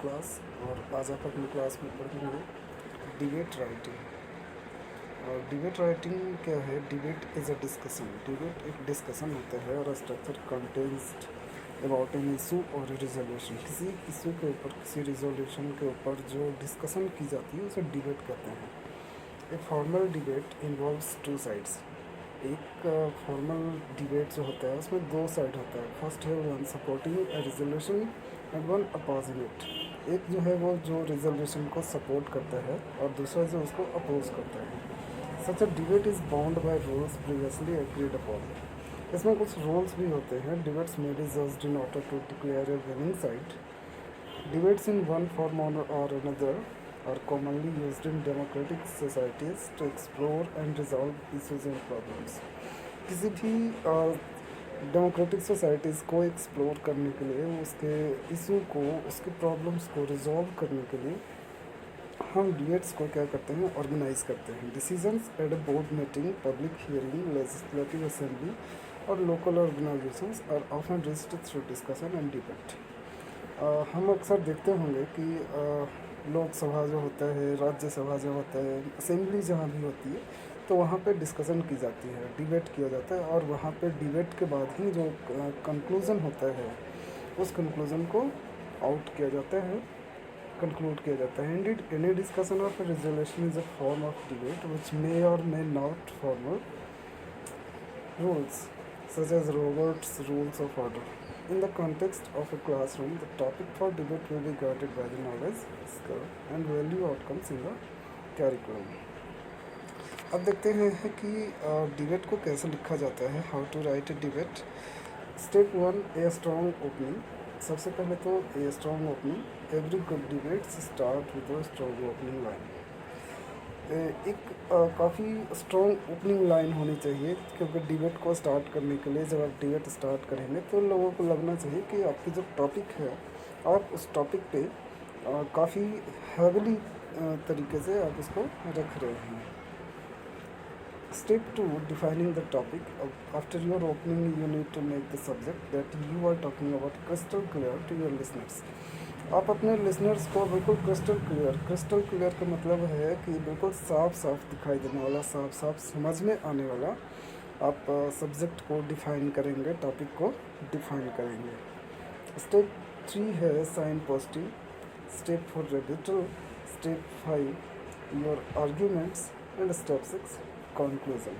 Class. और आज आप अपनी क्लास में पढ़ेंगे डिबेट राइटिंग। और डिबेट राइटिंग क्या है? Debate is a discussion. Debate एक डिस्कशन होता है और structure contains about an issue और रिजोल्यूशन। किसी इशू के ऊपर, किसी रिजोल्यूशन के ऊपर जो डिस्कशन की जाती है उसे डिबेट कहते हैं। A formal debate involves two sides. एक फॉर्मल डिबेट जो होता है उसमें दो साइड होता है। फर्स्ट है one supporting A resolution and one opposing it. एक जो है वो जो रिजोल्यूशन को सपोर्ट करता है और दूसरा जो उसको अपोज करता है। Such a debate is bound by rules previously agreed upon. इसमें कुछ रूल्स भी होते हैं। Debates may be judged in order to declare a winning side. Debates in one form or another are commonly used in democratic societies to explore and resolve issues and problems. किसी भी democratic societies को explore करने के लिए, उसके issue को, उसके problems को रिजॉल्व करने के लिए हम डिबेट्स को क्या करते हैं? ऑर्गेनाइज करते हैं। Decisions at a board meeting, public hearing, legislative assembly और local organisations are often reached through discussion and debate. हम अक्सर देखते होंगे कि लोकसभा जो होता है, राज्यसभा जो होता है, असेंबली जहाँ भी होती है तो वहाँ पे डिस्कशन की जाती है, डिबेट किया जाता है और वहाँ पे डिबेट के बाद ही जो कंक्लूज़न होता है उस कंक्लूज़न को आउट किया जाता है, कंक्लूड किया जाता है। Indeed any discussion of resolution is a form of debate which may or may not formal rules such as Robert's rules of order. In the context of a classroom, the topic for debate will be guided by the knowledge, skill and value outcomes in the curriculum. अब देखते हैं कि debate को कैसे लिखा जाता है। How to write a debate. Step one, a strong opening. सबसे पहले तो a strong opening. Every good debates start with a strong opening line. एक काफ़ी स्ट्रॉन्ग ओपनिंग लाइन होनी चाहिए, क्योंकि डिबेट को स्टार्ट करने के लिए जब आप डिबेट स्टार्ट करेंगे तो लोगों को लगना चाहिए कि आपकी जो टॉपिक है आप उस टॉपिक पे काफ़ी हैविली तरीके से आप उसको रख रहे हैं। Step two, defining the topic. After your opening you need to make the subject that you are talking about crystal clear to your listeners. आप अपने लिसनर्स को बिल्कुल क्रिस्टल क्लियर का मतलब है कि बिल्कुल साफ साफ दिखाई देने वाला, साफ साफ समझ में आने वाला आप सब्जेक्ट को डिफ़ाइन करेंगे, टॉपिक को डिफ़ाइन करेंगे। स्टेप 3 है signposting. Step 4 rebuttal. Step 5 your arguments and step 6 conclusion.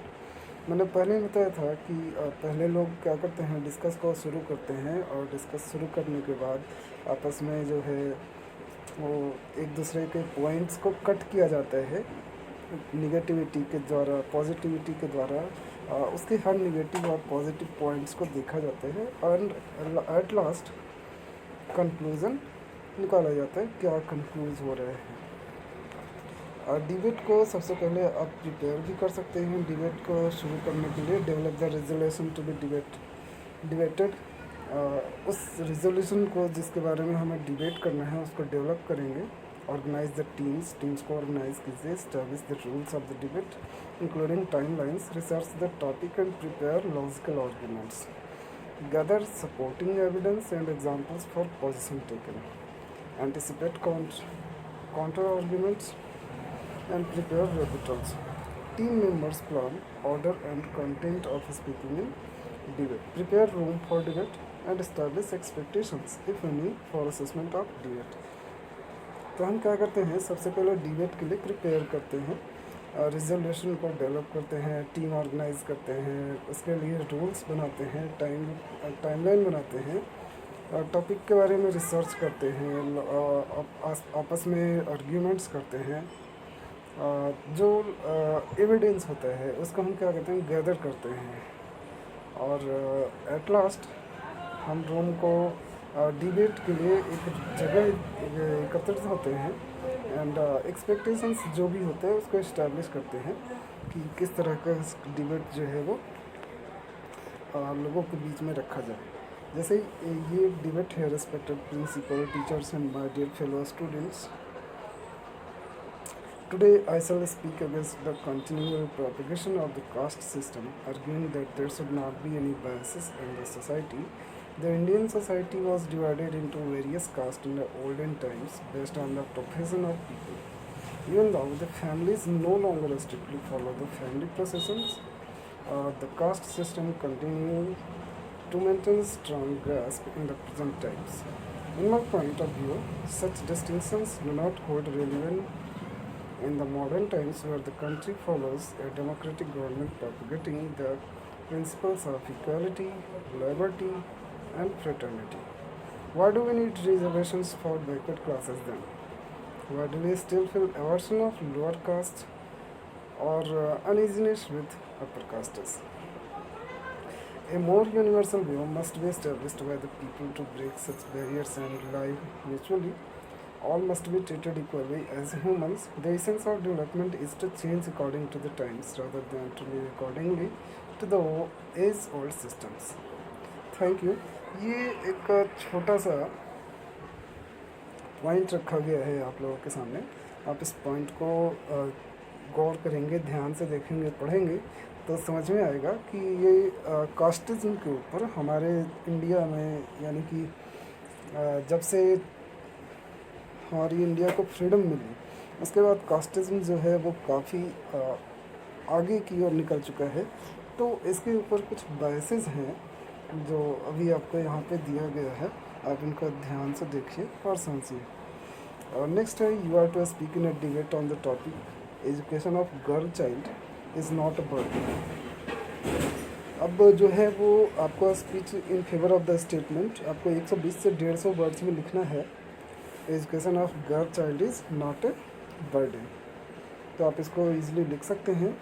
मैंने पहले ही बताया था कि पहले लोग क्या करते हैं, डिस्कस को शुरू करते हैं और डिस्कस शुरू करने के बाद आपस में जो है वो एक दूसरे के पॉइंट्स को कट किया जाता है निगेटिविटी के द्वारा, पॉजिटिविटी के द्वारा। उसके हर निगेटिव और पॉजिटिव पॉइंट्स को देखा जाता है और एट लास्ट कंक्लूज़न निकाला जाता है, क्या कंक्लूज हो रहे हैं। डिबेट को सबसे पहले आप प्रिपेयर भी कर सकते हैं। डिबेट को शुरू करने के लिए develop the resolution to be debated. उस रिजोल्यूशन को जिसके बारे में हमें डिबेट करना है उसको डेवलप करेंगे। ऑर्गेनाइज द टीम्स को ऑर्गेनाइज कीजिए। Establish the rules of the debate including timelines. Research the topic and prepare logical arguments. Gather supporting evidence and examples for position taken. Anticipate counter arguments and prepare rebuttals. Team members plan order and content of speaking in debate. Prepare room for debate and establish expectations, if any, for assessment of debate. तो हम क्या करते हैं, सबसे पहले debate के लिए prepare करते हैं, रिजोल्यूशन को डेवलप करते हैं, टीम ऑर्गेनाइज करते हैं, उसके लिए रूल्स बनाते हैं, टाइमलाइन बनाते हैं, टॉपिक के बारे में रिसर्च करते हैं, आपस में आर्ग्यूमेंट्स करते हैं। जो एविडेंस होता है उसको हम क्या कहते हैं, गैदर करते हैं और एट लास्ट हम रूम को डिबेट के लिए एक जगह एकत्रित होते हैं एंड एक्सपेक्टेशंस जो भी होते हैं उसको इस्टेब्लिश करते हैं कि किस तरह का डिबेट जो है वो लोगों के बीच में रखा जाए। जैसे ये डिबेट है, respected principal, teachers and my dear fellow students, today I shall speak against the continual propagation of the caste system, arguing that there should not be any biases in the society The Indian society was divided into various castes in the olden times based on the profession of people. Even though the families no longer strictly follow the family processions, the caste system continues to maintain strong grasp in the present times. In my point of view, such distinctions do not hold relevance in the modern times where the country follows a democratic government propagating the principles of equality, liberty, and fraternity. Why do we need reservations for backward classes then? Why do we still feel aversion of lower castes or uneasiness with upper castes? A more universal view must be established by the people to break such barriers and live mutually. All must be treated equally as humans. The essence of development is to change according to the times rather than to live accordingly to the age-old systems. Thank you. ये एक छोटा सा point रखा गया है आप लोगों के सामने। आप इस पॉइंट को गौर करेंगे, ध्यान से देखेंगे, पढ़ेंगे तो समझ में आएगा कि ये कास्टिज्म के ऊपर हमारे इंडिया में, यानी कि जब से हमारी इंडिया को फ्रीडम मिली उसके बाद कास्टिज्म जो है वो काफ़ी आगे की ओर निकल चुका है। तो इसके ऊपर कुछ बायसेस हैं जो अभी आपको यहाँ पे दिया गया है, आप इनको ध्यान से देखिए और समझिए। और नेक्स्ट है, you are to speak in a debate on the topic education of girl child is not a burden. अब जो है वो आपको speech in favour of the statement आपको 120 से 150 वर्ड्स में लिखना है। Education of girl child is not a burden. तो आप इसको ईजिली लिख सकते हैं।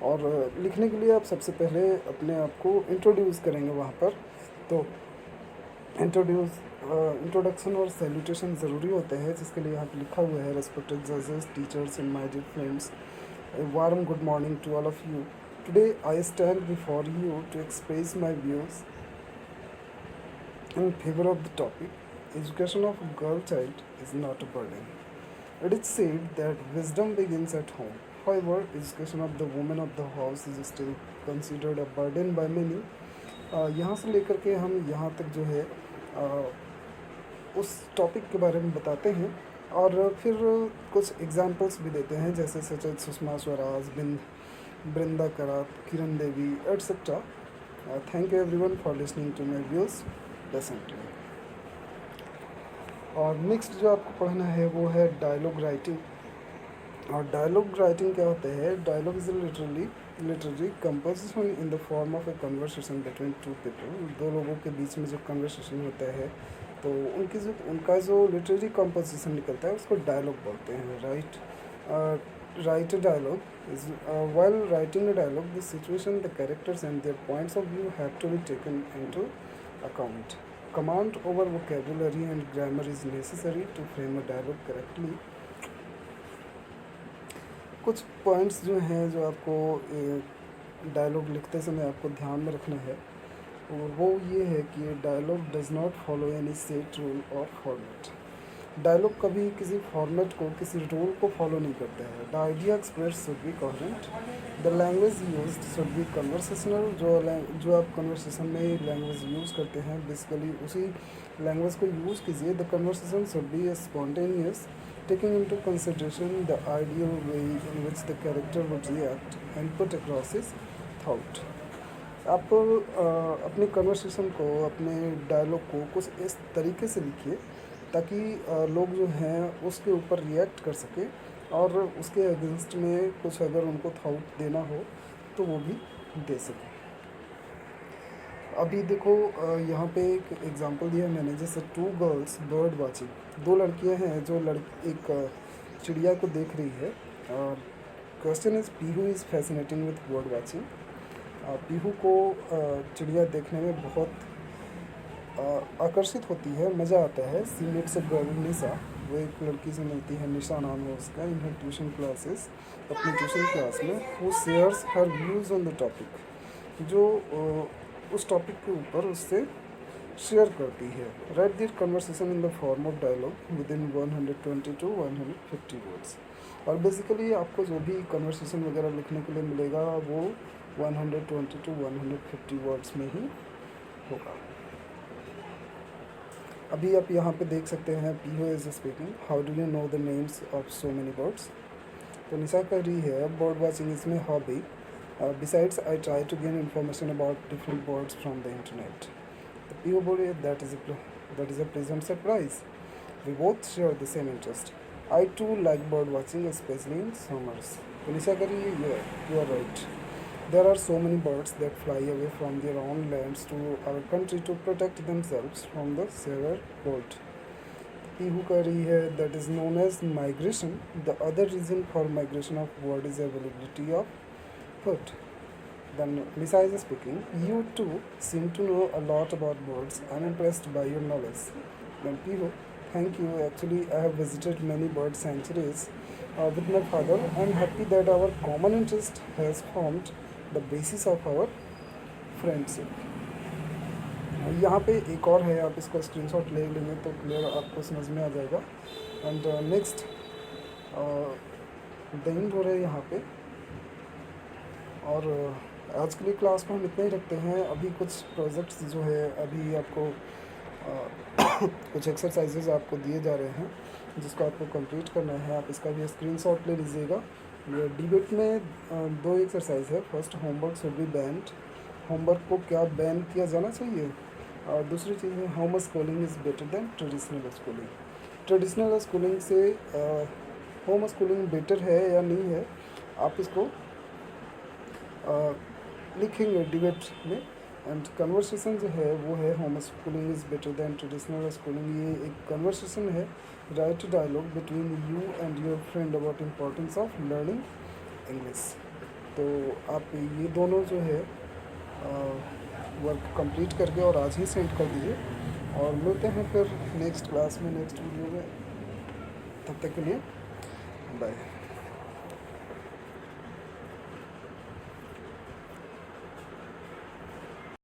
और लिखने के लिए आप सबसे पहले अपने आप को इंट्रोड्यूस करेंगे वहाँ पर। तो इंट्रोडक्शन और सैल्यूटेशन ज़रूरी होते हैं, जिसके लिए यहाँ पे लिखा हुआ है, रेस्पेक्टेड जजेस, teachers and my dear friends, a warm good morning to all of you. Today I stand before you to express my views in favor of the topic, education of a girl child is not a burden. It is said that wisdom begins at home. However, education of the woman of the house is still considered a burden by many. यहाँ से लेकर के हम यहाँ तक जो है उस टॉपिक के बारे में बताते हैं और फिर कुछ एग्जांपल्स भी देते हैं, जैसे such Sushma Swaraj, Brinda Karat, Kiran Devi etcetera. Thank you everyone for listening to my views patiently. और नेक्स्ट जो आपको पढ़ना है वो है डायलॉग राइटिंग। और डायलॉग राइटिंग क्या होता है? Dialogue is literally composition in the form of a conversation between two people. दो लोगों के बीच में जो कन्वर्सेशन होता है तो उनका जो लिटरेरी कंपोजिशन निकलता है उसको डायलॉग बोलते हैं। Write dialogue is while writing a dialogue, the situation, the characters and their points of view have to be taken into account. Command over vocabulary and grammar is necessary to frame a dialogue correctly. कुछ points जो हैं जो आपको dialogue लिखते समय आपको ध्यान में रखना है वो ये है कि dialogue does not follow any set rule or format. Dialogue कभी किसी फॉर्मेट को, किसी रूल को फॉलो नहीं करता है। The idea express should be coherent, the language used should be conversational. जो आप कन्वर्सेशन में लैंग्वेज यूज़ करते हैं बेसिकली उसी लैंग्वेज को यूज़ कीजिए। The conversation should be spontaneous, taking into consideration the ideal way in which the character would react and put across his thought. आप अपने कन्वर्सेशन को, अपने डायलॉग को कुछ इस तरीके से लिखिए ताकि लोग जो हैं उसके ऊपर रिएक्ट कर सकें और उसके अगेंस्ट में कुछ अगर उनको थॉट देना हो तो वो भी दे सकें। अभी देखो यहाँ पे एक एग्जांपल दिया है मैंने, जैसे टू गर्ल्स बर्ड वाचिंग। दो लड़कियाँ हैं जो एक चिड़िया को देख रही है। और question is, Pihu is fascinating with bird watching. Pihu को चिड़िया देखने में बहुत आकर्षित होती है, मज़ा आता है। सी मेट्स अ गर्ल निशा, वो एक लड़की से मिलती है, निशा नाम है उसका, इन हर ट्यूशन क्लासेस, अपनी ट्यूशन क्लास में। Who shares her views on the topic, जो उस टॉपिक के ऊपर उससे शेयर करती है। Write their conversation in the form of dialogue within इन 120 to 150 वर्ड्स। और बेसिकली आपको जो भी कन्वर्सेशन वगैरह लिखने के लिए मिलेगा वो 120 to 150 वर्ड्स में ही होगा। अभी आप यहाँ पे देख सकते हैं Pihu is speaking, how do you know the names of so many birds. तो निशा कर रही है bird watching is my hobby, besides I try to gain information about different birds from the internet. तो पीहू बोले that is a pleasant surprise, we both share the same interest, I too like bird watching specially in summers. तो निशा कर रही है you are right, there are so many birds that fly away from their own lands to our country to protect themselves from the severe cold. Pihu kar rahi hai that is known as migration. The other reason for migration of bird is availability of food. Then Lisa is speaking. You too seem to know a lot about birds. I'm impressed by your knowledge. Then Pihu, thank you. Actually, I have visited many bird sanctuaries with my father. I'm happy that our common interest has formed the basis of our friendship. यहाँ पे एक और है, आप इसका screenshot ले लेंगे तो क्लियर आपको समझ में आ जाएगा। एंड नेक्स्ट दिन हो रहे यहाँ पे। और आज के लिए क्लास को हम इतना ही रखते हैं। अभी कुछ प्रोजेक्ट्स जो है अभी आपको कुछ एक्सरसाइजेज आपको दिए जा रहे हैं जिसको आपको कंप्लीट करना है। आप इसका भी स्क्रीनशॉट ले लीजिएगा। ये डिबेट में दो एक्सरसाइज है। First, homework should be band, homework को क्या बैन किया जाना चाहिए। और दूसरी चीज़ है how much schooling is better than traditional schooling. Traditional schooling से होम स्कूलिंग बेटर है या नहीं है, आप इसको लिखेंगे डिबेट में। एंड कन्वर्सेशन जो है वो है home schooling is better than traditional schooling. ये एक कन्वर्सेशन है, write dialogue between you and your friend about importance of learning English. तो आप ये दोनों जो है वर्क कंप्लीट करके और आज ही सेंड कर दीजिए। और मिलते हैं फिर नेक्स्ट क्लास में, नेक्स्ट वीडियो में। तब तक के लिए बाय।